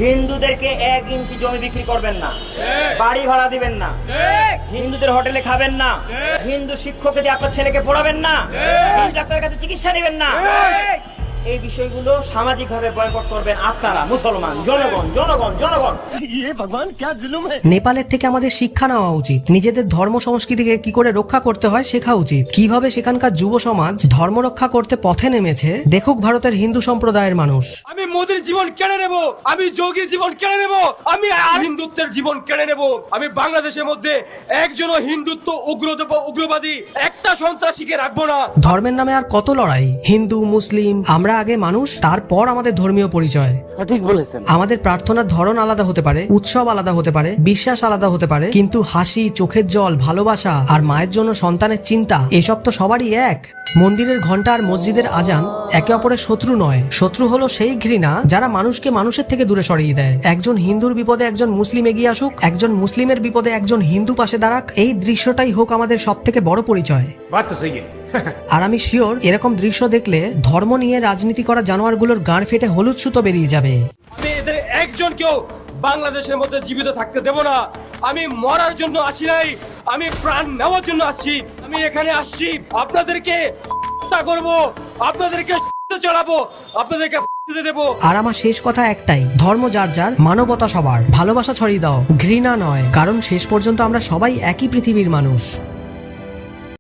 হিন্দুদেরকে 1 ইঞ্চি জমি বিক্রি করবেন না, বাড়ি ভাড়া দিবেন না, হিন্দুদের হোটেলে খাবেন না, হিন্দু শিক্ষককে দিয়ে আপনার ছেলেকে পড়াবেন না, হিন্দু ডাক্তারের কাছে চিকিৎসা নেবেন না। এই বিষয়গুলো সামাজিকভাবে বয়কট করবেন আপনারা মুসলমান জনগণ জনগণ জনগণ। নেপালের থেকে আমাদের শিক্ষা নেওয়া উচিত, নিজেদের ধর্ম সংস্কৃতিকে কি করে রক্ষা করতে হয় শেখা উচিত। কিভাবে সেখানকার যুব সমাজ ধর্ম রক্ষা করতে পথে নেমেছে দেখুক ভারতের হিন্দু সম্প্রদায়ের মানুষ। আমি মোদির জীবন কেড়ে নেব, আমি যোগীর জীবন কেড়ে নেব, আমি হিন্দুত্বের জীবন কেড়ে নেব। আমি বাংলাদেশের মধ্যে একজনও হিন্দুত্ব উগ্রবাদী একটা সন্ত্রাসীকে রাখবো না। ধর্মের নামে আর কত লড়াই, হিন্দু মুসলিম, আমরা আগে মানুষ, তারপর আমাদের ধর্মীয় পরিচয়। ঠিক বলেছেন। আমাদের প্রার্থনার ধরন আলাদা হতে পারে, উৎসব আলাদা হতে পারে, বিশ্বাস আলাদা হতে পারে, কিন্তু হাসি, চোখের জল, ভালোবাসা আর মায়ের জন্য সন্তানের চিন্তা এসব তো সবারই এক। মন্দিরের ঘন্টা আর মসজিদের আজান একে অপরের শত্রু নয়, শত্রু হলো সেই ঘৃণা যারা মানুষকে মানুষের থেকে দূরে সরিয়ে দেয়। একজন হিন্দুর বিপদে একজন মুসলিম এগিয়ে আসুক, একজন মুসলিমের বিপদে একজন হিন্দু পাশে দাঁড়াক, এই দৃশ্যটাই হোক আমাদের সব থেকে বড় পরিচয়। আর আমি শিওর এরকম দৃশ্য দেখলে ধর্ম নিয়ে রাজনীতি করা জানোয়ারগুলোর গাঁড় ফেটে হলুদ সুতো বেরিয়ে যাবে। আমি এদের একজনকেও বাংলাদেশের মধ্যে জীবিত থাকতে দেব না। আমি মরার জন্য আসি নাই, আমি প্রাণ নেওয়ার জন্য আসছি। আমি এখানে আসছি আপনাদেরকে হত্যা করব, আপনাদেরকে চড়াবো, আপনাদেরকে দেব। আর আমার শেষ কথা একটাই, ধর্ম যার যার, মানবতা সবার, ভালোবাসা ছড়িয়ে দাও, ঘৃণা নয়, কারণ শেষ পর্যন্ত আমরা সবাই একই পৃথিবীর মানুষ।